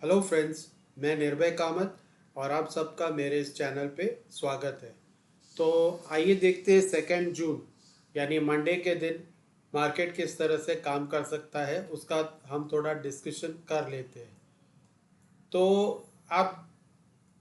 Hello friends, मैं निर्भय कामत और आप सबका मेरे इस चैनल पे स्वागत है। तो आइए देखते हैं 2 जून यानी मंडे के दिन मार्केट किस तरह से काम कर सकता है, उसका हम थोड़ा डिस्कशन कर लेते हैं। तो आप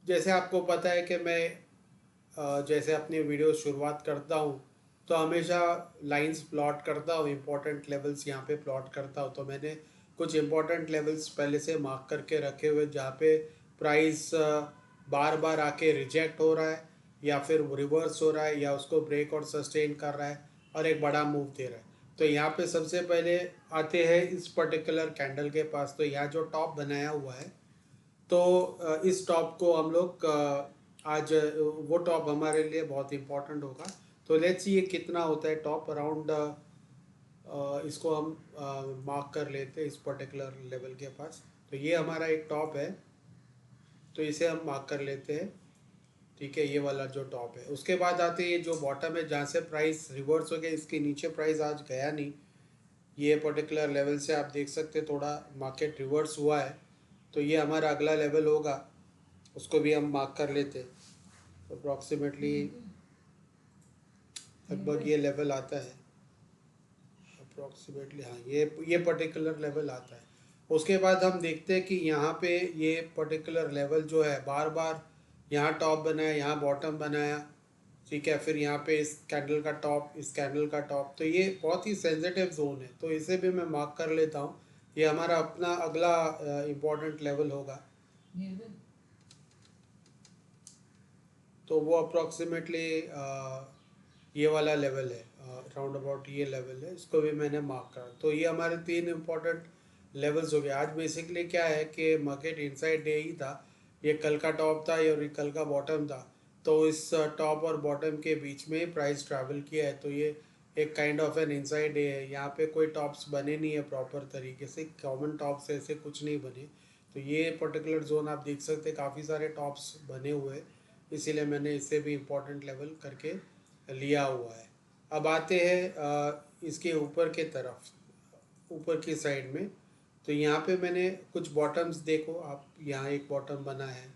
जैसे आपको पता है कि मैं जैसे अपनी वीडियो शुरुआत करता हूँ तो हमेशा लाइंस प्लॉट करता हूँ, इम्पोर्टेंट लेवल्स यहाँ पे प्लॉट करता हूँ। तो मैंने कुछ इम्पोर्टेंट लेवल्स पहले से मार्क करके रखे हुए जहाँ पे प्राइस बार बार आके रिजेक्ट हो रहा है या फिर रिवर्स हो रहा है या उसको ब्रेक और सस्टेन कर रहा है और एक बड़ा मूव दे रहा है। तो यहाँ पे सबसे पहले आते हैं इस पर्टिकुलर कैंडल के पास। तो यहाँ जो टॉप बनाया हुआ है, तो इस टॉप को हम लोग आज वो टॉप हमारे लिए बहुत इम्पोर्टेंट होगा। तो लेट्स सी ये कितना होता है टॉप अराउंड, इसको हम मार्क कर लेते हैं इस पर्टिकुलर लेवल के पास। तो ये हमारा एक टॉप है, तो इसे हम मार्क कर लेते हैं। ठीक है, ये वाला जो टॉप है। उसके बाद आते हैं जो बॉटम है जहाँ से प्राइस रिवर्स हो गया, इसके नीचे प्राइस आज गया नहीं। ये पर्टिकुलर लेवल से आप देख सकते हैं थोड़ा मार्केट रिवर्स हुआ है। तो ये हमारा अगला लेवल होगा, उसको भी हम मार्क कर लेते हैं। अप्रॉक्सीमेटली लगभग ये लेवल आता है, अप्रॉक्सीमेटली हाँ ये पर्टिकुलर लेवल आता है। उसके बाद हम देखते हैं कि यहाँ पे ये पर्टिकुलर लेवल जो है बार बार यहाँ टॉप बनाया, यहाँ बॉटम बनाया। ठीक है, फिर यहाँ पे इस कैंडल का टॉप, इस कैंडल का टॉप। तो ये बहुत ही सेंसिटिव जोन है, तो इसे भी मैं मार्क कर लेता हूँ। ये हमारा अपना अगला इम्पोर्टेंट लेवल होगा। तो वो अप्रॉक्सीमेटली ये वाला लेवल है, राउंड अबाउट ये लेवल है, इसको भी मैंने मार्क करा। तो ये हमारे 3 इम्पोर्टेंट लेवल्स हो गए। आज बेसिकली क्या है कि मार्केट इनसाइड डे ही था। ये कल का टॉप था और ये कल का बॉटम था। तो इस टॉप और बॉटम के बीच में ही प्राइस ट्रैवल किया है। तो ये एक kind of an inside day है। यहाँ पे कोई टॉप्स बने नहीं है प्रॉपर तरीके से, कॉमन टॉप्स ऐसे कुछ नहीं बने। तो ये पर्टिकुलर जोन आप देख सकते हैं काफ़ी सारे टॉप्स बने हुए हैं, इसीलिए मैंने इसे भी इम्पोर्टेंट लेवल करके लिया हुआ है। अब आते हैं इसके ऊपर के तरफ, ऊपर की साइड में। तो यहाँ पे मैंने कुछ बॉटम्स, देखो आप, यहाँ एक बॉटम बना है,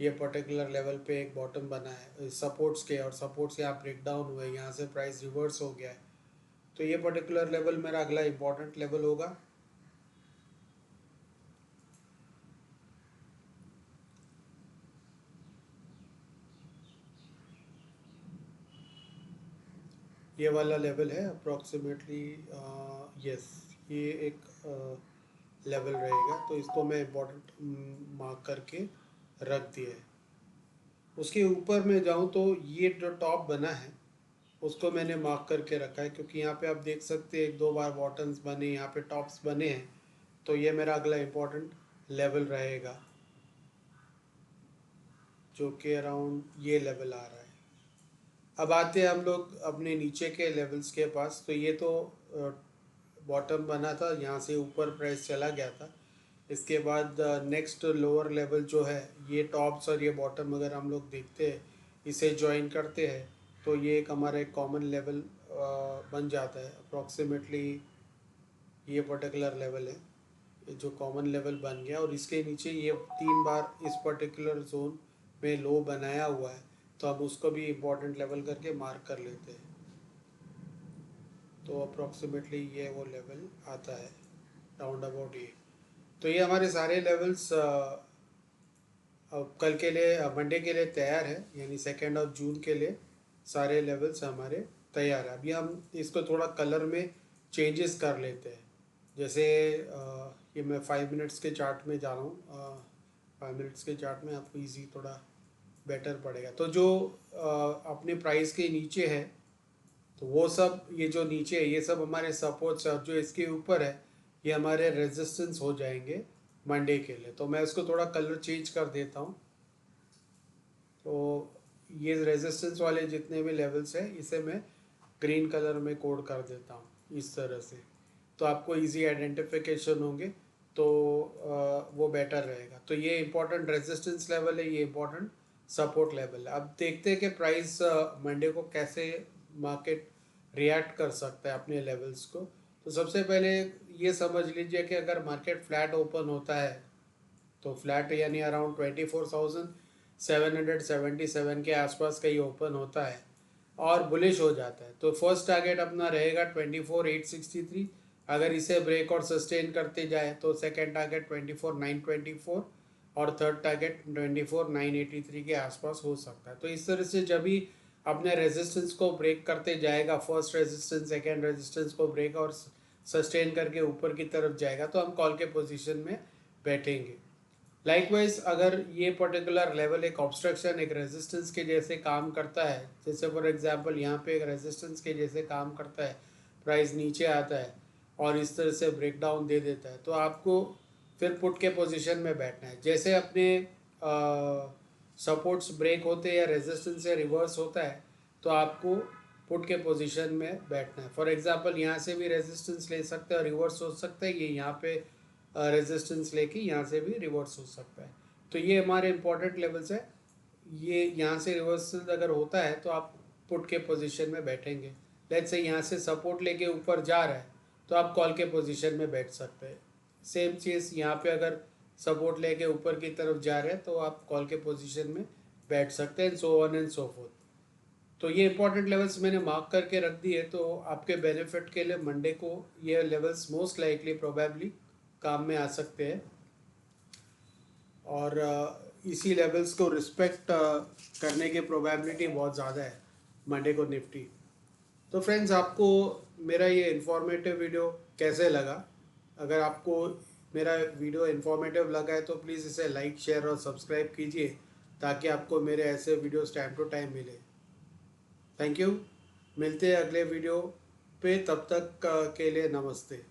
ये पर्टिकुलर लेवल पे एक बॉटम बना है सपोर्ट्स के, और सपोर्ट्स यहाँ ब्रेक डाउन हुए, यहाँ से प्राइस रिवर्स हो गया है। तो ये पर्टिकुलर लेवल मेरा अगला इम्पोर्टेंट लेवल होगा। ये वाला लेवल है अप्रॉक्सीमेटली, यस, ये एक लेवल रहेगा। तो इसको मैं इम्पोर्टेंट मार्क करके रख दिया है। उसके ऊपर में जाऊँ तो ये जो टॉप बना है उसको मैंने मार्क करके रखा है, क्योंकि यहाँ पे आप देख सकते हैं 1 2 बार बॉटम्स बने, यहाँ पे टॉप्स बने हैं। तो ये मेरा अगला इम्पोर्टेंट लेवल रहेगा, जो कि अराउंड ये लेवल आ रहा है। अब आते हैं हम लोग अपने नीचे के लेवल्स के पास। तो ये तो बॉटम बना था, यहाँ से ऊपर प्राइस चला गया था। इसके बाद नेक्स्ट लोअर लेवल जो है, ये टॉप्स और ये बॉटम अगर हम लोग देखते हैं, इसे ज्वाइन करते हैं, तो ये एक हमारा एक कॉमन लेवल बन जाता है अप्रॉक्सीमेटली। ये पर्टिकुलर लेवल है, ये जो कॉमन लेवल बन गया, और इसके नीचे ये 3 बार इस पर्टिकुलर जोन में लो बनाया हुआ है। तो अब उसको भी इम्पोर्टेंट लेवल करके मार्क कर लेते हैं। तो अप्रॉक्सीमेटली ये वो लेवल आता है राउंड अबाउट ये। तो ये हमारे सारे लेवल्स अब कल के लिए, मंडे के लिए तैयार है, यानी 2 जून के लिए सारे लेवल्स हमारे तैयार है। अभी हम इसको थोड़ा कलर में चेंजेस कर लेते हैं। जैसे ये मैं 5 मिनट्स के चार्ट में जा रहा हूँ। 5 मिनट्स के चार्ट में आपको इजी थोड़ा बेटर पड़ेगा। तो जो अपने प्राइस के नीचे है, तो वो सब, ये जो नीचे है ये सब हमारे सपोर्ट्स है, और जो इसके ऊपर है ये हमारे रेजिस्टेंस हो जाएंगे मंडे के लिए। तो मैं इसको थोड़ा कलर चेंज कर देता हूँ। तो ये रेजिस्टेंस वाले जितने भी लेवल्स हैं इसे मैं ग्रीन कलर में कोड कर देता हूँ इस तरह से। तो आपको इजी आइडेंटिफिकेशन होंगे, तो वो बेटर रहेगा। तो ये इंपॉर्टेंट रेजिस्टेंस लेवल है, ये इंपॉर्टेंट सपोर्ट लेवल है। अब देखते हैं कि प्राइस मंडे को कैसे मार्केट रिएक्ट कर सकता है अपने लेवल्स को। तो सबसे पहले ये समझ लीजिए कि अगर मार्केट फ्लैट ओपन होता है तो फ्लैट यानी अराउंड 24,777 के आसपास का ये ओपन होता है और बुलिश हो जाता है। तो फर्स्ट टारगेट अपना रहेगा 24,863। अगर इसे ब्रेक और सस्टेन करते जाए तो सेकेंड टारगेट 24,924 और थर्ड टारगेट 24,983 के आसपास हो सकता है। तो इस तरह से जब भी अपने रेजिस्टेंस को ब्रेक करते जाएगा, फर्स्ट रेजिस्टेंस सेकेंड रेजिस्टेंस को ब्रेक और सस्टेन करके ऊपर की तरफ जाएगा, तो हम कॉल के पोजीशन में बैठेंगे। लाइकवाइज अगर ये पर्टिकुलर लेवल एक ऑब्स्ट्रक्शन एक रेजिस्टेंस के जैसे काम करता है, जैसे फॉर एग्जांपल यहाँ पे एक रेजिस्टेंस के जैसे काम करता है, प्राइस नीचे आता है और इस तरह से ब्रेक डाउन दे देता है, तो आपको फिर पुट के पोजीशन में बैठना है। जैसे अपने सपोर्ट्स ब्रेक होते हैं या रेजिस्टेंस से रिवर्स होता है, तो आपको पुट के पोजीशन में बैठना है। फॉर एग्जांपल यहाँ से भी रेजिस्टेंस ले सकते हैं और रिवर्स हो सकता है, ये यहाँ पे रेजिस्टेंस लेके यहाँ से भी रिवर्स हो सकता है। तो ये हमारे इंपॉर्टेंट लेवल्स है। ये यहाँ से रिवर्सल अगर होता है तो आप पुट के पोजीशन में बैठेंगे। लेट्स से यहाँ से सपोर्ट लेके ऊपर जा रहा है तो आप कॉल के पोजीशन में बैठ सकते हैं। सेम चीज़ यहाँ पे अगर सपोर्ट लेके ऊपर की तरफ जा रहे हैं तो आप कॉल के पोजीशन में बैठ सकते हैं, so on and so fourth. तो ये इंपॉर्टेंट लेवल्स मैंने मार्क करके रख दिए, तो आपके बेनिफिट के लिए मंडे को ये लेवल्स मोस्ट लाइकली प्रोबेबली काम में आ सकते हैं और इसी लेवल्स को रिस्पेक्ट करने की प्रोबेबिलिटी बहुत ज़्यादा है मंडे को निफ्टी। तो फ्रेंड्स, आपको मेरा ये इन्फॉर्मेटिव वीडियो कैसे लगा? अगर आपको मेरा वीडियो इन्फॉर्मेटिव लगा है तो प्लीज़ इसे लाइक शेयर और सब्सक्राइब कीजिए ताकि आपको मेरे ऐसे वीडियोस टाइम टू टाइम मिले। Thank you. मिलते हैं अगले वीडियो पे, तब तक के लिए नमस्ते।